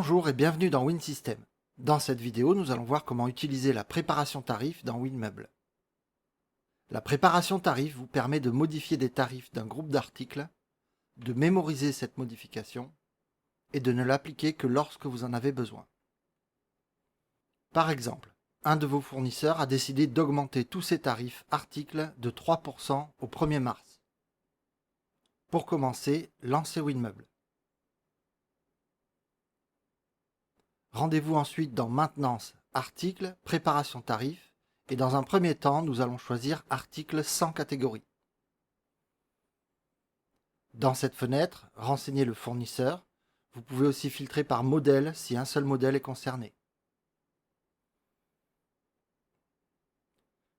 Bonjour et bienvenue dans WinSystem. Dans cette vidéo, nous allons voir comment utiliser la préparation tarif dans WinMeuble. La préparation tarif vous permet de modifier des tarifs d'un groupe d'articles, de mémoriser cette modification et de ne l'appliquer que lorsque vous en avez besoin. Par exemple, un de vos fournisseurs a décidé d'augmenter tous ses tarifs articles de 3% au 1er mars. Pour commencer, lancez WinMeuble. Rendez-vous ensuite dans Maintenance, Articles, Préparation tarif et dans un premier temps, nous allons choisir Articles sans catégorie. Dans cette fenêtre, renseignez le fournisseur. Vous pouvez aussi filtrer par modèle si un seul modèle est concerné.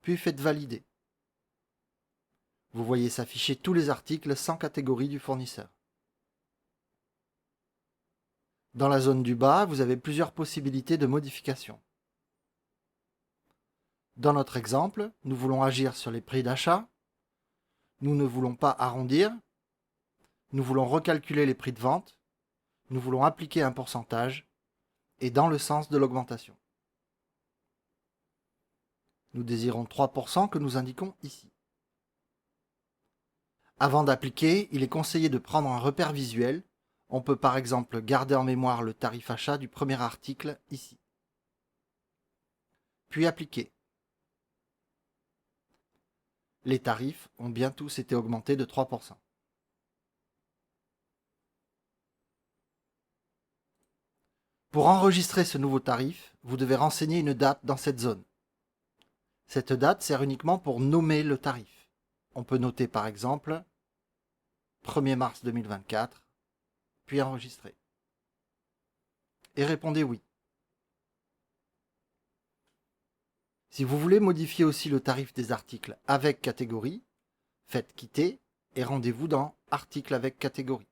Puis faites Valider. Vous voyez s'afficher tous les articles sans catégorie du fournisseur. Dans la zone du bas, vous avez plusieurs possibilités de modification. Dans notre exemple, nous voulons agir sur les prix d'achat. Nous ne voulons pas arrondir. Nous voulons recalculer les prix de vente. Nous voulons appliquer un pourcentage et dans le sens de l'augmentation. Nous désirons 3% que nous indiquons ici. Avant d'appliquer, il est conseillé de prendre un repère visuel. On peut par exemple garder en mémoire le tarif achat du premier article ici. Puis appliquer. Les tarifs ont bien tous été augmentés de 3%. Pour enregistrer ce nouveau tarif, vous devez renseigner une date dans cette zone. Cette date sert uniquement pour nommer le tarif. On peut noter par exemple 1er mars 2024, puis enregistrer. Et répondez oui. Si vous voulez modifier aussi le tarif des articles avec catégorie, faites quitter et rendez-vous dans Articles avec catégorie.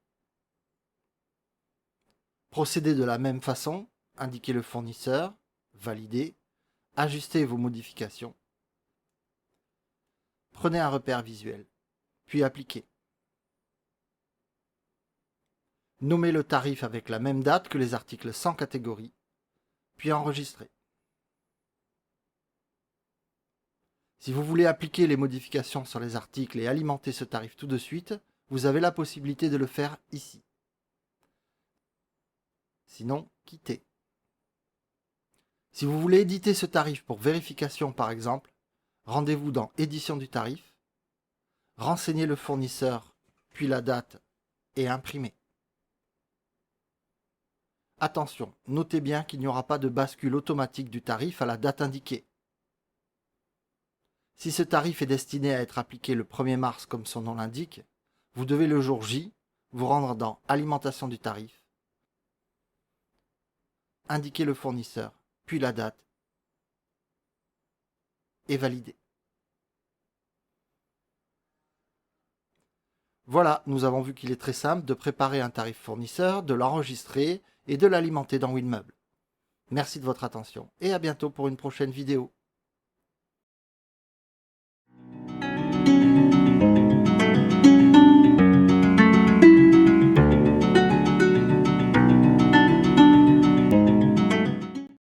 Procédez de la même façon, indiquez le fournisseur, validez, ajustez vos modifications. Prenez un repère visuel, puis appliquez. Nommez le tarif avec la même date que les articles sans catégorie, puis enregistrez. Si vous voulez appliquer les modifications sur les articles et alimenter ce tarif tout de suite, vous avez la possibilité de le faire ici. Sinon, quittez. Si vous voulez éditer ce tarif pour vérification par exemple, rendez-vous dans Édition du tarif, renseignez le fournisseur, puis la date et imprimez. Attention, notez bien qu'il n'y aura pas de bascule automatique du tarif à la date indiquée. Si ce tarif est destiné à être appliqué le 1er mars comme son nom l'indique, vous devez le jour J vous rendre dans Alimentation du tarif, indiquer le fournisseur, puis la date, et valider. Voilà, nous avons vu qu'il est très simple de préparer un tarif fournisseur, de l'enregistrer et de l'alimenter dans WinMeuble. Merci de votre attention et à bientôt pour une prochaine vidéo.